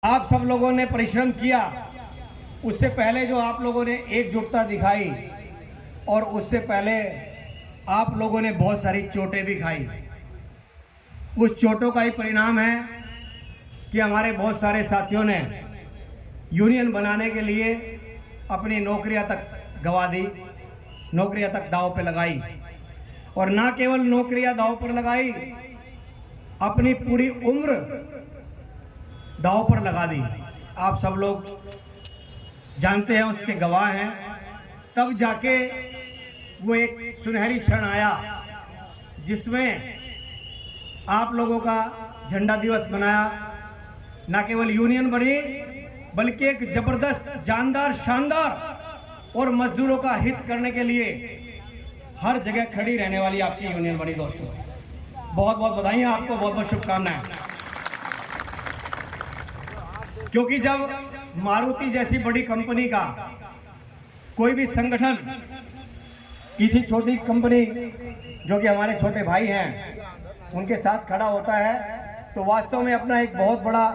आप सब लोगों ने परिश्रम किया, उससे पहले जो आप लोगों ने एकजुटता दिखाई और उससे पहले आप लोगों ने बहुत सारी चोटें भी खाई। उस चोटों का ही परिणाम है कि हमारे बहुत सारे साथियों ने यूनियन बनाने के लिए अपनी नौकरियां तक गंवा दी, नौकरियां तक दांव पे लगाई। और ना केवल नौकरियां दांव पर लगाई, अपनी पूरी उम्र दांव पर लगा दी। आप सब लोग जानते हैं, उसके गवाह हैं। तब जाके वो एक सुनहरी क्षण आया जिसमें आप लोगों का झंडा दिवस मनाया। ना केवल यूनियन बनी बल्कि एक जबरदस्त, जानदार, शानदार और मजदूरों का हित करने के लिए हर जगह खड़ी रहने वाली आपकी यूनियन बनी। दोस्तों, बहुत बहुत बधाई, आपको बहुत बहुत शुभकामनाएं। क्योंकि जब मारुति जैसी बड़ी कंपनी का कोई भी संगठन किसी छोटी कंपनी जो कि हमारे छोटे भाई हैं उनके साथ खड़ा होता है तो वास्तव में अपना एक बहुत बड़ा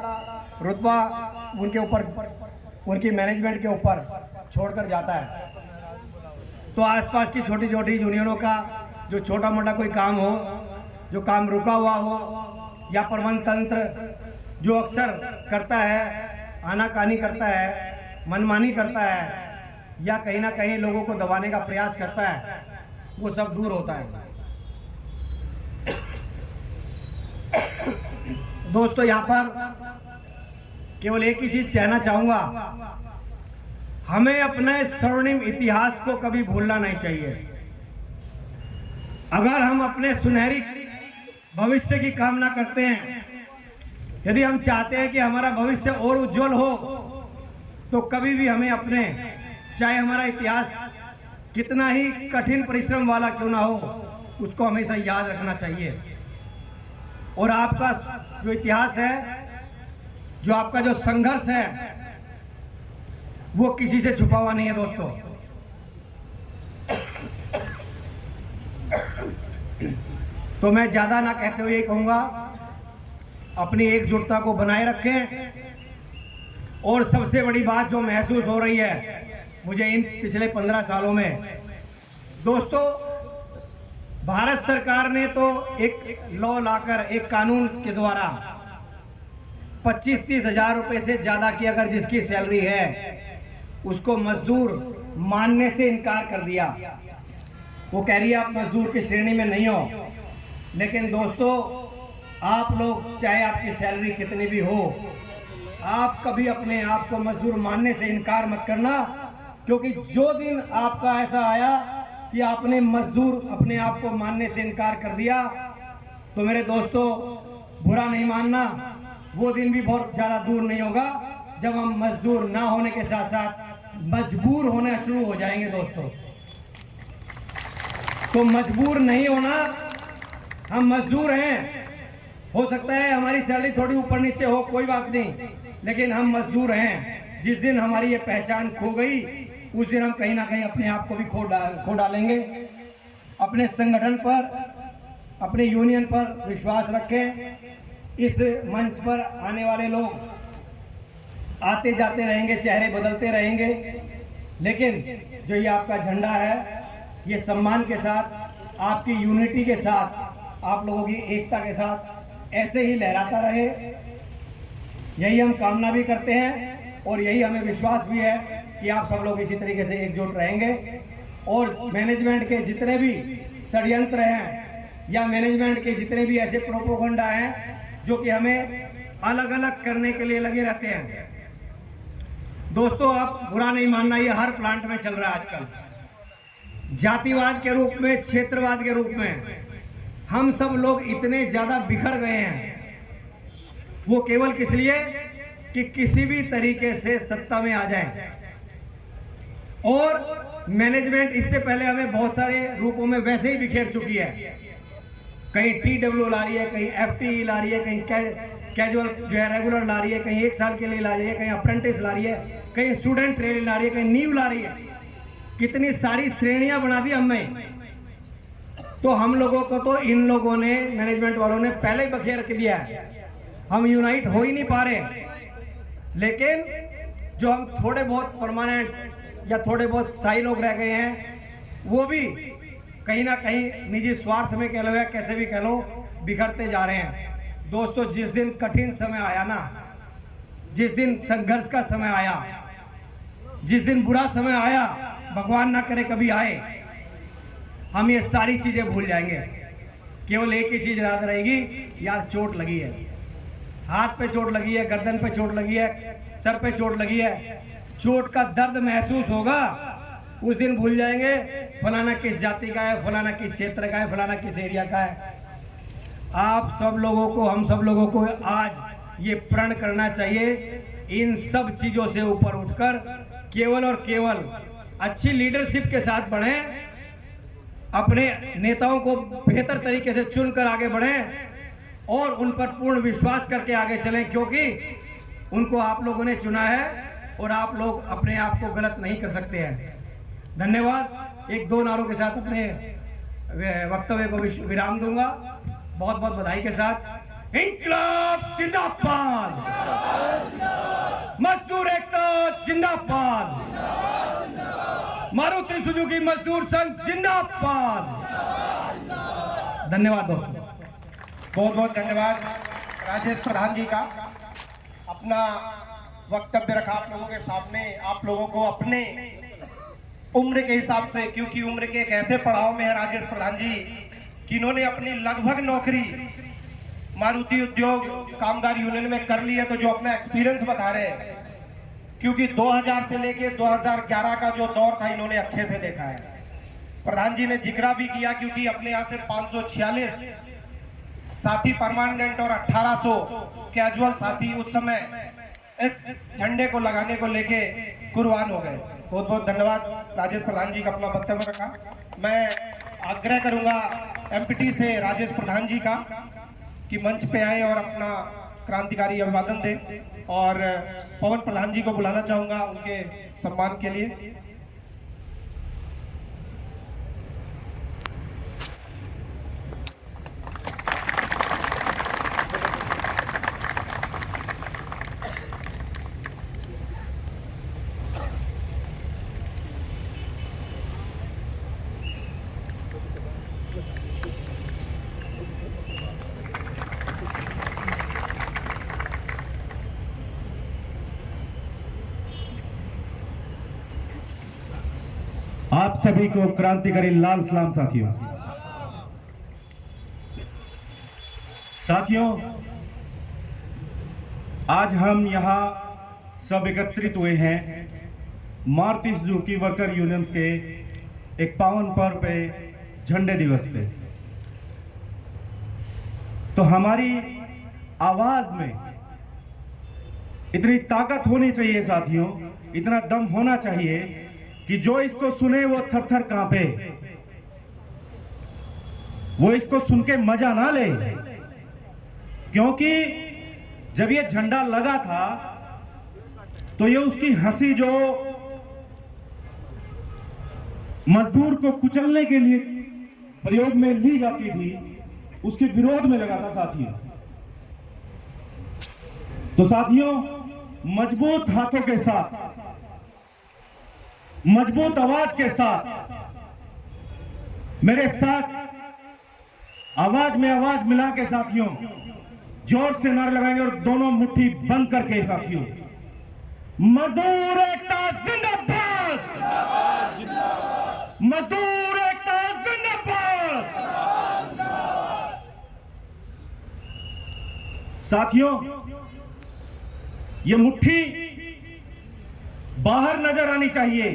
रुतबा उनके ऊपर, उनकी मैनेजमेंट के ऊपर छोड़कर जाता है। तो आसपास की छोटी छोटी यूनियनों का जो छोटा मोटा कोई काम हो, जो काम रुका हुआ हो, या प्रबंध तंत्र जो अक्सर करता है, आनाकानी करता है, मनमानी करता है, या कहीं ना कहीं लोगों को दबाने का प्रयास करता है, वो सब दूर होता है। दोस्तों, यहाँ पर केवल एक ही चीज कहना चाहूंगा, हमें अपने स्वर्णिम इतिहास को कभी भूलना नहीं चाहिए। अगर हम अपने सुनहरी भविष्य की कामना करते हैं, यदि हम चाहते हैं कि हमारा भविष्य और उज्जवल हो, तो कभी भी हमें अपने, चाहे हमारा इतिहास कितना ही कठिन परिश्रम वाला क्यों ना हो, उसको हमेशा याद रखना चाहिए। और आपका जो इतिहास है, जो आपका जो संघर्ष है, वो किसी से छुपा हुआ नहीं है। दोस्तों, तो मैं ज्यादा ना कहते हुए कहूंगा, अपनी एकजुटता को बनाए रखें। और सबसे बड़ी बात जो महसूस हो रही है मुझे इन पिछले 15 सालों में, दोस्तों, भारत सरकार ने तो एक लॉ लाकर, एक कानून के द्वारा 25-30 हजार रुपए से ज्यादा की अगर जिसकी सैलरी है उसको मजदूर मानने से इनकार कर दिया। वो कह रही है आप मजदूर की श्रेणी में नहीं हो। लेकिन दोस्तों, आप लोग, चाहे आपकी सैलरी कितनी भी हो, आप कभी अपने आप को मजदूर मानने से इनकार मत करना। क्योंकि जो दिन आपका ऐसा आया कि आपने मजदूर अपने आप को मानने से इनकार कर दिया, तो मेरे दोस्तों, बुरा नहीं मानना, वो दिन भी बहुत ज्यादा दूर नहीं होगा जब हम मजदूर ना होने के साथ साथ मजबूर होना शुरू हो जाएंगे। दोस्तों, तो मजबूर नहीं होना, हम मजदूर हैं। हो सकता है हमारी सैलरी थोड़ी ऊपर नीचे हो, कोई बात नहीं, लेकिन हम मजदूर हैं। जिस दिन हमारी ये पहचान खो गई, उस दिन हम कहीं ना कहीं अपने आप को भी खो डालेंगे। अपने संगठन पर, अपने यूनियन पर विश्वास रखें। इस मंच पर आने वाले लोग आते जाते रहेंगे, चेहरे बदलते रहेंगे, लेकिन जो ये आपका झंडा है, ये सम्मान के साथ, आपकी यूनिटी के साथ, आप लोगों की एकता के साथ ऐसे ही लहराता रहे। यही हम कामना भी करते हैं और यही हमें विश्वास भी है कि आप सब लोग इसी तरीके से एकजुट रहेंगे। और मैनेजमेंट के जितने भी षड्यंत्र हैं या मैनेजमेंट के जितने भी ऐसे प्रोपोगंडा हैं जो कि हमें अलग अलग करने के लिए लगे रहते हैं, दोस्तों, आप बुरा नहीं मानना, ये हर प्लांट में चल रहा है आजकल। जातिवाद के रूप में, क्षेत्रवाद के रूप में हम सब लोग इतने ज्यादा बिखर गए हैं, वो केवल किस लिए कि किसी भी तरीके से सत्ता में आ जाएं। और मैनेजमेंट इससे पहले हमें बहुत सारे रूपों में वैसे ही बिखेर चुकी है। कहीं TW ला रही है, कहीं FTE ला रही है, कहीं कैजुअल जो है रेगुलर ला रही है, कहीं 1 साल के लिए ला रही है, कहीं अप्रेंटिस ला रही है, कहीं स्टूडेंट ट्रेनिंग ला रही है, कहीं नीव ला रही है। कितनी सारी श्रेणियां बना दी हमें। तो हम लोगों को तो इन लोगों ने, मैनेजमेंट वालों ने पहले ही बखेर के दिया है। हम यूनाइट हो ही नहीं पा रहे। लेकिन जो हम थोड़े बहुत परमानेंट या थोड़े बहुत स्थायी लोग रह गए हैं, वो भी कहीं ना कहीं निजी स्वार्थ में कह लो या कैसे भी कह लो बिखरते जा रहे हैं। दोस्तों, जिस दिन कठिन समय आया ना, जिस दिन संघर्ष का समय आया, जिस दिन बुरा समय आया, भगवान ना करे कभी आए, हम ये सारी चीजें भूल जाएंगे। केवल एक ही चीज याद रहेगी, यार चोट लगी है, हाथ पे चोट लगी है, गर्दन पे चोट लगी है, सर पे चोट लगी है, चोट का दर्द महसूस होगा, उस दिन भूल जाएंगे फलाना किस जाति का है, फलाना किस क्षेत्र का है, फलाना किस एरिया का है। आप सब लोगों को, हम सब लोगों को आज ये प्रण करना चाहिए, इन सब चीजों से ऊपर उठकर केवल और केवल अच्छी लीडरशिप के साथ बढ़ें, अपने नेताओं को बेहतर तरीके से चुनकर आगे बढ़ें और उन पर पूर्ण विश्वास करके आगे चलें, क्योंकि उनको आप लोगों ने चुना है और आप लोग अपने आप को गलत नहीं कर सकते हैं। धन्यवाद। एक दो नारों के साथ अपने वक्तव्य को विराम दूंगा। बहुत बहुत बधाई के साथ। इंकलाब जिंदाबाद, मजदूर एकता जिंदाबाद, मारुति सुजुकी मजदूर संघ जिंदाबाद। धन्यवाद दोस्तों। बहुत बहुत धन्यवाद राजेश प्रधान जी का। अपना वक्तव्य रखा आप लोगों के सामने, आप लोगों को अपने उम्र के हिसाब से, क्योंकि उम्र के एक ऐसे पड़ाव में है राजेश प्रधान जी कि इन्होंने अपनी लगभग नौकरी मारुति उद्योग कामगार यूनियन में कर ली है, तो जो अपना एक्सपीरियंस बता रहे हैं, क्योंकि 2000 से लेके 2011 का जो दौर था इन्होंने अच्छे से देखा है। प्रधान जी ने जिक्र भी किया, क्योंकि अपने यहाँ से 546 साथी परमानेंट और 1800 कैजुअल साथी उस समय इस झंडे को लगाने को लेके कुर्बान हो गए। बहुत बहुत धन्यवाद राजेश प्रधान जी का अपना वक्तव्य रखा। मैं आग्रह करूंगा एमपीटी से राजेश प्रधान जी का कि मंच पे आए और अपना क्रांतिकारी अभिवादन दें, और पवन प्रधान जी को बुलाना चाहूंगा उनके सम्मान के लिए। आप सभी को क्रांतिकारी लाल सलाम। साथियों, आज हम यहां सब एकत्रित हुए हैं मारुति सुजुकी वर्कर यूनियंस के एक पावन पर्व पे, झंडे दिवस पे। तो हमारी आवाज में इतनी ताकत होनी चाहिए साथियों, इतना दम होना चाहिए कि जो इसको सुने वो थर थर कांपे, वो इसको सुन के मजा ना ले। क्योंकि जब ये झंडा लगा था तो ये उसकी हंसी जो मजदूर को कुचलने के लिए प्रयोग में ली जाती थी, उसके विरोध में लगा था साथियों। तो साथियों, मजबूत हाथों के साथ, मजबूत आवाज के साथ मेरे साथ आवाज में आवाज मिला के साथियों जोर से नारे लगाएंगे और दोनों मुट्ठी बंद करके साथियों, मजदूर एकता जिंदाबाद, मजदूर एकता जिंदाबाद। साथियों, ये मुट्ठी बाहर नजर आनी चाहिए,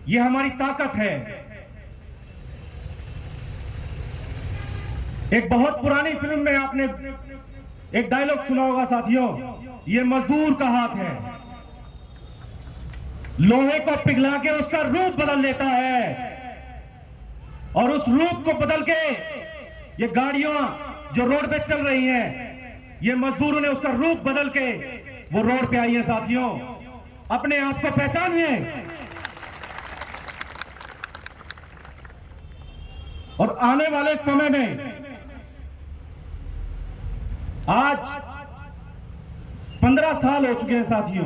ये हमारी ताकत है। एक बहुत पुरानी फिल्म में आपने एक डायलॉग सुना होगा साथियों, ये मजदूर का हाथ है, लोहे को पिघला के उसका रूप बदल लेता है, और उस रूप को बदल के ये गाड़ियां जो रोड पे चल रही हैं, ये मजदूरों ने उसका रूप बदल के वो रोड पे आई है। साथियों, अपने आप को पहचानिए और आने वाले समय में आज 15 साल हो चुके हैं साथियों।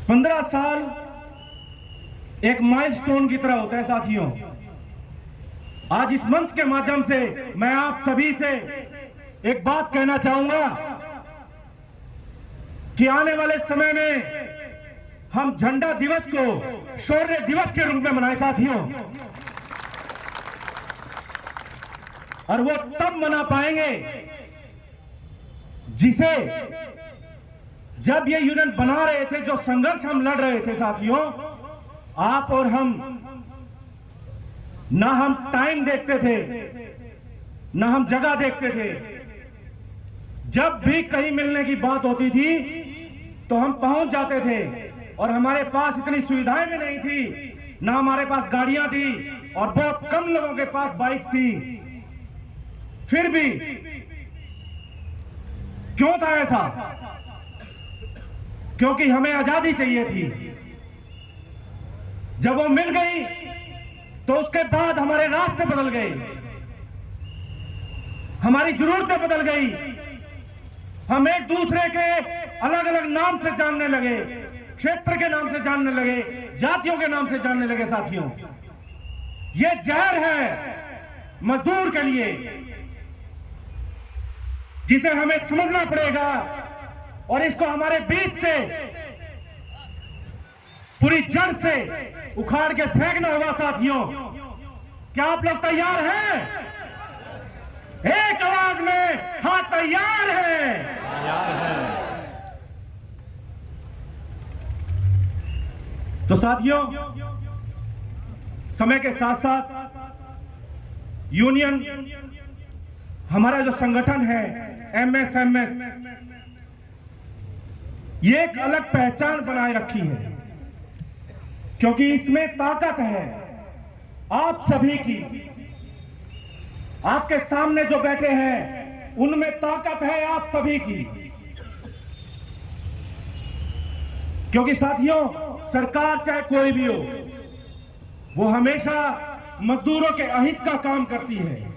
15 साल एक माइलस्टोन की तरह होता है साथियों। आज इस मंच के माध्यम से मैं आप सभी से एक बात कहना चाहूंगा कि आने वाले समय में हम झंडा दिवस को शौर्य दिवस के रूप में मनाएं साथियों। और वो तब मना पाएंगे जिसे जब ये यूनियन बना रहे थे, जो संघर्ष हम लड़ रहे थे साथियों, आप और हम, ना हम टाइम देखते थे ना हम जगह देखते थे। जब भी कहीं मिलने की बात होती थी तो हम पहुंच जाते थे और हमारे पास इतनी सुविधाएं भी नहीं थी, ना हमारे पास गाड़ियां थी और बहुत कम लोगों के पास बाइक्स थी। फिर भी क्यों था ऐसा? क्योंकि हमें आजादी चाहिए थी। जब वो मिल गई तो उसके बाद हमारे रास्ते बदल गए, हमारी जरूरतें बदल गई। हम एक दूसरे के अलग अलग नाम से जानने लगे, क्षेत्र के नाम से जानने लगे, जातियों के नाम से जानने लगे साथियों। ये जहर है मजदूर के लिए, जिसे हमें समझना पड़ेगा और इसको हमारे बीच से पूरी जड़ से उखाड़ के फेंकना होगा साथियों। क्या आप लोग तैयार हैं? एक आवाज में हाँ तैयार है। तो साथियों, समय के साथ साथ यूनियन, हमारा जो संगठन है एमएसएमएस, ये एक अलग पहचान बनाए रखी है, क्योंकि इसमें ताकत है आप सभी की। आपके सामने जो बैठे हैं उनमें ताकत है आप सभी की। क्योंकि साथियों, सरकार चाहे कोई भी हो, वो हमेशा मजदूरों के अहित का काम करती है।